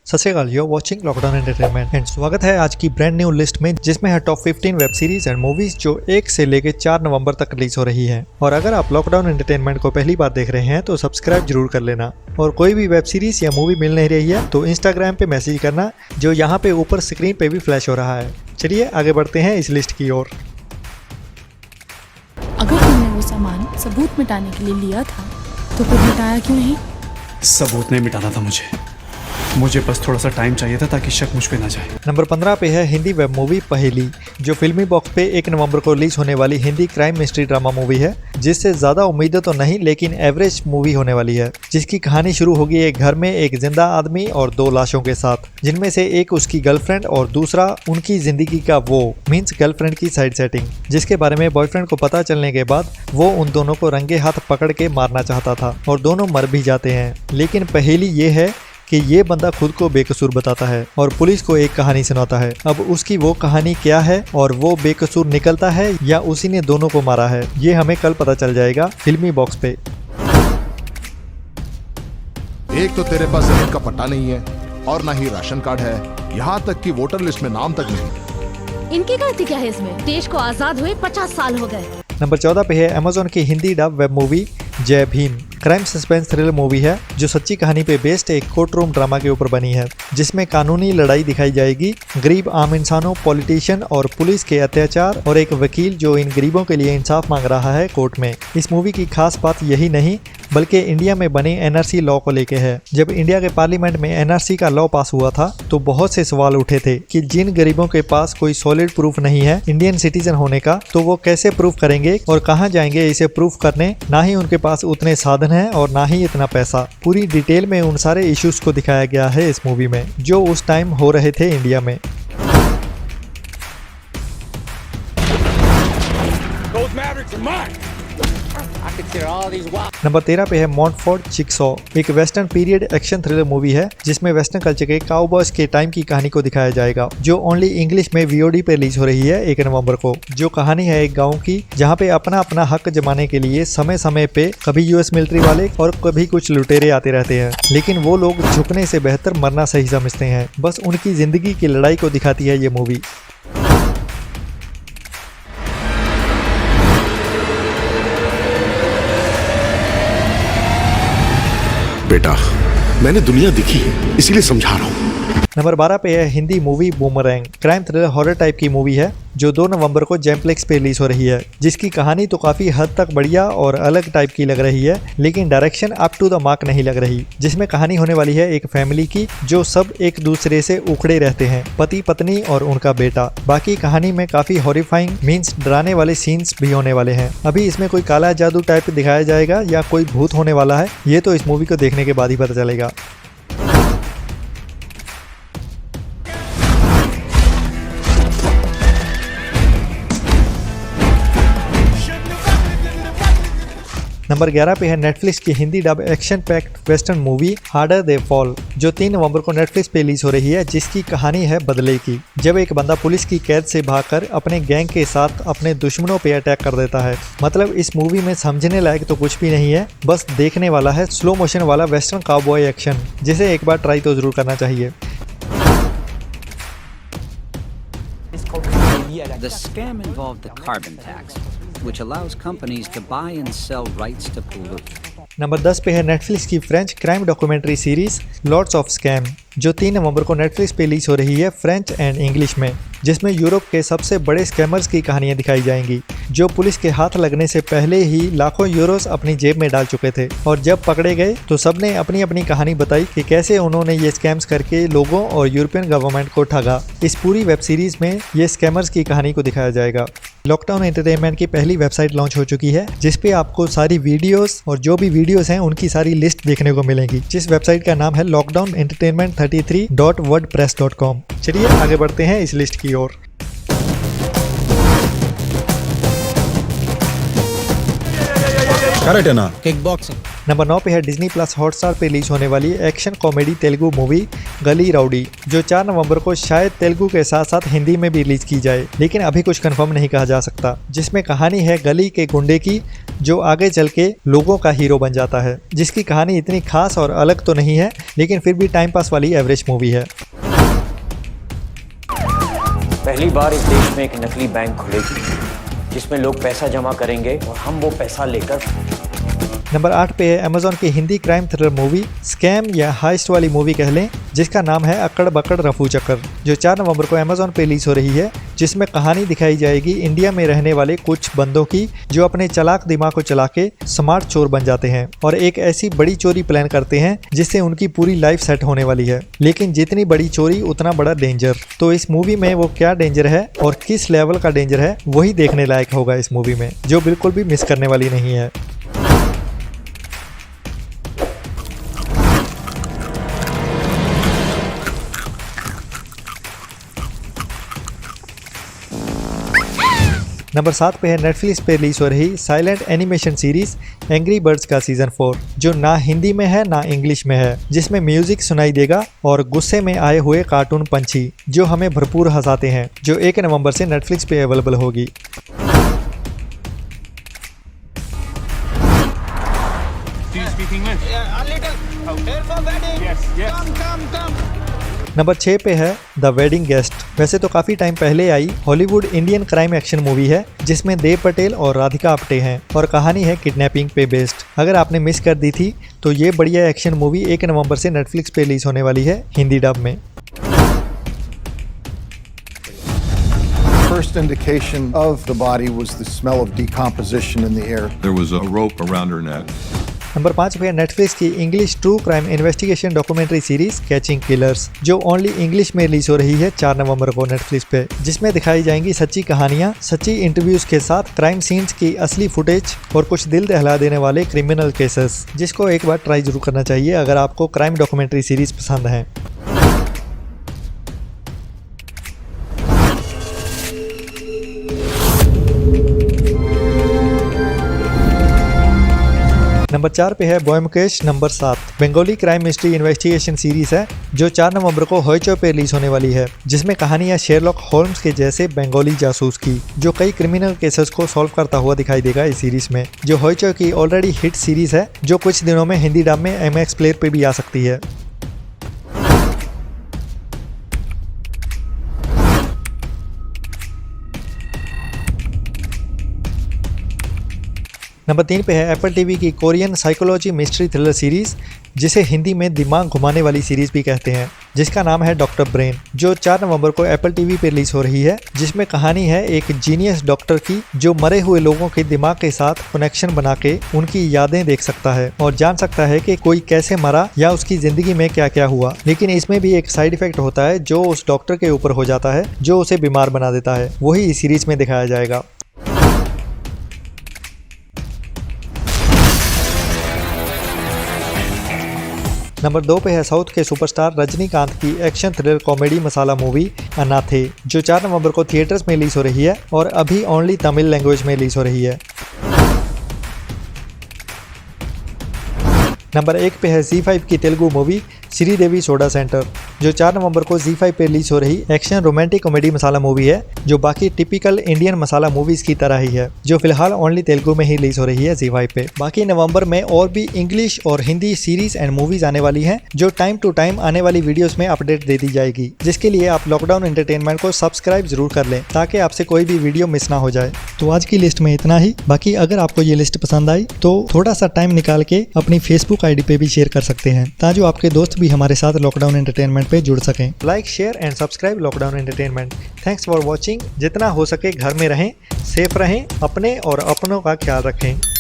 सत श्री अकाल, you're watching lockdown entertainment and स्वागत है आज की ब्रांड न्यू लिस्ट में, जिसमें है top 15 web series and movies जो 1 से लेकर 4 नवंबर तक रिलीज हो रही हैं। और अगर आप लॉकडाउन एंटरटेनमेंट को पहली बार देख रहे हैं तो सब्सक्राइब जरूर कर लेना। और कोई भी वेब सीरीज या मूवी मिल नहीं रही है तो इंस्टाग्राम पे मैसेज करना, जो यहाँ पे ऊपर स्क्रीन पे भी फ्लैश हो रहा है। चलिए आगे बढ़ते हैं इस लिस्ट की ओर। अगर तुमने वो सामान सबूत मिटाने के लिए लिया था तो फिर मिटाया क्यों नहीं? सबूत नहीं मिटाना था मुझे बस थोड़ा सा टाइम चाहिए था ताकि शक मुझ पे ना जाए। नंबर 15 पे है हिंदी वेब मूवी पहेली, जो फिल्मी बॉक्स पे 1 नवंबर को रिलीज होने वाली Hindi crime mystery drama movie है, जिससे ज्यादा उम्मीदें तो नहीं लेकिन एवरेज मूवी होने वाली है। जिसकी कहानी शुरू होगी एक घर में एक जिंदा आदमी और 2 लाशों के साथ, जिनमें से एक उसकी गर्लफ्रेंड और दूसरा उनकी जिंदगी का वो मीन्स गर्लफ्रेंड की साइड सेटिंग, जिसके बारे में बॉयफ्रेंड को पता चलने के बाद वो उन दोनों को रंगे हाथ पकड़ के मारना चाहता था और दोनों मर भी जाते हैं। लेकिन पहेली ये है कि ये बंदा खुद को बेकसूर बताता है और पुलिस को एक कहानी सुनाता है। अब उसकी वो कहानी क्या है और वो बेकसूर निकलता है या उसी ने दोनों को मारा है, ये हमें कल पता चल जाएगा फिल्मी बॉक्स पे। एक तो तेरे पास जमीन का पट्टा नहीं है और ना ही राशन कार्ड है, यहाँ तक कि वोटर लिस्ट में नाम तक नहीं। इनकी गलती क्या है इसमें? देश को आजाद हुए 50 साल हो गए। नंबर 14 पे है अमेज़न की हिंदी डब वेब मूवी जय Bhim. Crime suspense thriller movie है जो सच्ची कहानी पे बेस्ड एक कोर्ट रूम ड्रामा के ऊपर बनी है, जिसमें कानूनी लड़ाई दिखाई जाएगी, गरीब आम इंसानों, पॉलिटिशियन और पुलिस के अत्याचार और एक वकील जो इन गरीबों के लिए इंसाफ मांग रहा है कोर्ट में। इस मूवी की खास बात यही नहीं बल्कि इंडिया में बने एनआरसी लॉ को लेके है। जब इंडिया के पार्लियामेंट में एनआरसी का लॉ पास हुआ था तो बहुत से सवाल उठे थे कि जिन गरीबों के पास कोई सॉलिड प्रूफ नहीं है इंडियन सिटीजन होने का, तो वो कैसे प्रूफ करेंगे और कहाँ जाएंगे इसे प्रूफ करने। ना ही उनके पास उतने साधन है और ना ही इतना पैसा। पूरी डिटेल में उन सारे इश्यूज को दिखाया गया है इस मूवी में, जो उस टाइम हो रहे थे इंडिया में। नंबर 13 पे है मॉन्टफोर्ट चिक्सॉ, एक western period action thriller movie है जिसमें वेस्टर्न कल्चर के काउबॉयज के टाइम की कहानी को दिखाया जाएगा, जो ओनली इंग्लिश में वीओडी पे रिलीज हो रही है 1 नवंबर को। जो कहानी है एक गांव की, जहां पे अपना अपना हक जमाने के लिए समय समय पे कभी यूएस मिलिट्री वाले और कभी कुछ लुटेरे आते रहते हैं, लेकिन वो लोग झुकने से बेहतर मरना सही समझते हैं। बस उनकी जिंदगी की लड़ाई को दिखाती है ये मूवी। बेटा, मैंने दुनिया देखी है इसीलिए समझा रहा हूँ। नंबर 12 पे है Hindi movie boomerang, crime thriller horror type की मूवी है जो 2 नवंबर को जेमप्लेक्स पे रिलीज हो रही है, जिसकी कहानी तो काफी हद तक बढ़िया और अलग टाइप की लग रही है, लेकिन direction up to the mark नहीं लग रही। जिसमें कहानी होने वाली है एक फैमिली की जो सब एक दूसरे से उखड़े रहते हैं, पति पत्नी और उनका बेटा। बाकी कहानी में काफी हॉरिफाइंग मीन्स डराने वाले सीन्स भी होने वाले हैं। अभी इसमें कोई काला जादू टाइप दिखाया जाएगा या कोई भूत होने वाला है, ये तो इस मूवी को देखने के बाद ही पता चलेगा। नंबर 11 पे है नेटफ्लिक्स की Hindi dub action packed western movie harder they fall, जो 3 नवंबर को नेटफ्लिक्स पे रिलीज हो रही है, जिसकी कहानी है बदले की। जब एक बंदा पुलिस की कैद से भागकर अपने गैंग के साथ अपने दुश्मनों पे अटैक कर देता है। मतलब इस मूवी में समझने लायक तो कुछ भी नहीं है, बस देखने वाला है स्लो मोशन वाला वेस्टर्न काउबॉय एक्शन, जिसे एक बार ट्राई तो जरूर करना चाहिए। The scam involved the carbon tax, which allows companies to buy and sell rights to pollute. Number 10 पे है नेटफ्लिक्स की French crime documentary series lords of scam, जो 3 नवंबर को नेटफ्लिक्स पे रिलीज हो रही है फ्रेंच एंड इंग्लिश में, जिसमें यूरोप के सबसे बड़े स्कैमर्स की कहानियां दिखाई जाएंगी, जो पुलिस के हाथ लगने से पहले ही लाखों यूरोस अपनी जेब में डाल चुके थे। और जब पकड़े गए तो सबने अपनी अपनी कहानी बताई कि कैसे उन्होंने ये स्कैम्स करके लोगों और यूरोपियन गवर्नमेंट को ठगा। इस पूरी वेब सीरीज में ये स्कैमर्स की कहानी को दिखाया जाएगा। लॉकडाउन एंटरटेनमेंट की पहली वेबसाइट लॉन्च हो चुकी है, जिसपे आपको सारी वीडियोस और जो भी वीडियोस हैं उनकी सारी लिस्ट देखने को मिलेगी, जिस वेबसाइट का नाम है lockdown entertainment 33.wordpress.com। चलिए आगे बढ़ते हैं इस लिस्ट की ओर। कराटे ना, किक बॉक्सिंग, नंबर 9 पे है डिज्नी प्लस हॉटस्टार पे रिलीज होने वाली एक्शन कॉमेडी तेलुगु मूवी गली राउडी, जो 4 नवंबर को शायद तेलुगु के साथ साथ हिंदी में भी रिलीज की जाए, लेकिन अभी कुछ कंफर्म नहीं कहा जा सकता। जिसमें कहानी है गली के गुंडे की जो आगे चल के लोगों का हीरो बन जाता है, जिसकी कहानी इतनी खास और अलग तो नहीं है, लेकिन फिर भी टाइम पास वाली एवरेज मूवी है। पहली बार इस देश में एक नकली बैंक खुलेगी जिसमें लोग पैसा जमा करेंगे और हम वो पैसा लेकर। नंबर 8 पे है अमेजॉन की Hindi crime thriller movie scam या हाइस्ट वाली मूवी कह लें, जिसका नाम है अकड़ बकड़ रफू चक्कर, जो 4 नवंबर को अमेजॉन पे रिलीज हो रही है। जिसमें कहानी दिखाई जाएगी इंडिया में रहने वाले कुछ बंदों की जो अपने चालाक दिमाग को चला के स्मार्ट चोर बन जाते हैं और एक ऐसी बड़ी चोरी प्लान करते हैं जिससे उनकी पूरी लाइफ सेट होने वाली है। लेकिन जितनी बड़ी चोरी उतना बड़ा डेंजर। तो इस मूवी में वो क्या डेंजर है और किस लेवल का डेंजर है, वही देखने लायक होगा इस मूवी में, जो बिल्कुल भी मिस करने वाली नहीं है। नंबर 7 पे है नेटफ्लिक्स पे रिलीज हो रही silent animation series angry birds का सीजन 4, जो ना हिंदी में है ना इंग्लिश में है, जिसमें म्यूजिक सुनाई देगा और गुस्से में आए हुए कार्टून पंछी जो हमें भरपूर हंसाते हैं, जो 1 नवंबर से नेटफ्लिक्स पे अवेलेबल होगी। नंबर 6 पे है द वेडिंग गेस्ट। वैसे तो काफ़ी टाइम पहले आई Hollywood Indian crime action movie है, जिसमें देव पटेल और राधिका आप्टे हैं और कहानी है किडनैपिंग पे बेस्ड। अगर आपने मिस कर दी थी तो ये बढ़िया एक्शन मूवी 1 नवंबर से नेटफ्लिक्स पे रिलीज होने वाली है हिंदी डब में। First indication of the body was the smell of decomposition in the air. There was a rope around her neck. Number 5 पे नेटफ्लिक्स की English true crime investigation documentary series catching killers, जो only English में release हो रही है 4 नवंबर को Netflix पे, जिसमें दिखाई जाएंगी सच्ची कहानियां, सच्ची इंटरव्यूज के साथ क्राइम सीन्स की असली फुटेज और कुछ दिल दहला देने वाले क्रिमिनल केसेस, जिसको एक बार ट्राई जरूर करना चाहिए अगर आपको क्राइम डॉक्यूमेंट्री सीरीज पसंद है। नंबर 4 पे है Byomkesh number 7, Bengali crime mystery investigation series है, जो 4 नवंबर को हॉइचो पे रिलीज होने वाली है, जिसमें कहानी है शेरलॉक होल्म्स के जैसे बंगाली जासूस की, जो कई क्रिमिनल केसेस को सॉल्व करता हुआ दिखाई देगा इस सीरीज में, जो हॉइचो की ऑलरेडी हिट सीरीज है, जो कुछ दिनों में हिंदी डब में MX प्लेयर पे भी आ सकती है। नंबर 3 पे है एप्पल टीवी की Korean psychology mystery thriller series, जिसे हिंदी में दिमाग घुमाने वाली सीरीज भी कहते हैं, जिसका नाम है डॉक्टर ब्रेन, जो 4 नवंबर को एप्पल टीवी पे रिलीज हो रही है, जिसमें कहानी है एक जीनियस डॉक्टर की जो मरे हुए लोगों के दिमाग के साथ कनेक्शन बना के उनकी यादें देख सकता है और जान सकता है कि कोई कैसे मरा या उसकी जिंदगी में क्या क्या हुआ। लेकिन इसमें भी एक साइड इफेक्ट होता है जो उस डॉक्टर के ऊपर हो जाता है, जो उसे बीमार बना देता है, वही इस सीरीज में दिखाया जाएगा। नंबर 2 पे है साउथ के सुपरस्टार रजनीकांत की एक्शन थ्रिलर कॉमेडी मसाला मूवी अनाथे, जो 4 नवंबर को थिएटर्स में रिलीज हो रही है और अभी ओनली तमिल लैंग्वेज में रिलीज हो रही है। नंबर 1 पे है Z5 की Telugu movie Sridevi soda centre, जो 4 नवंबर को Z5 पे रिलीज हो रही एक्शन रोमांटिक कॉमेडी मसाला मूवी है, जो बाकी टिपिकल इंडियन मसाला मूवीज की तरह ही है, जो फिलहाल ओनली तेलुगु में ही रिलीज हो रही है Z5 पे। बाकी नवंबर में और भी इंग्लिश और हिंदी सीरीज एंड मूवीज आने वाली हैं, जो टाइम टू टाइम आने वाली वीडियोस में अपडेट दे दी जाएगी, जिसके लिए आप लॉकडाउन एंटरटेनमेंट को सब्सक्राइब जरूर कर लें ताकि आपसे कोई भी वीडियो मिस ना हो जाए। तो आज की लिस्ट में इतना ही। बाकी अगर आपको ये लिस्ट पसंद आई तो थोड़ा सा टाइम निकाल के अपनी फेसबुक आईडी पे भी शेयर कर सकते हैं, ताकि आपके दोस्त भी हमारे साथ लॉकडाउन एंटरटेनमेंट पे जुड़ सकें। Like, share and subscribe lockdown entertainment. Thanks for watching. जितना हो सके घर में रहें, सेफ रहें, अपने और अपनों का ख्याल रखें।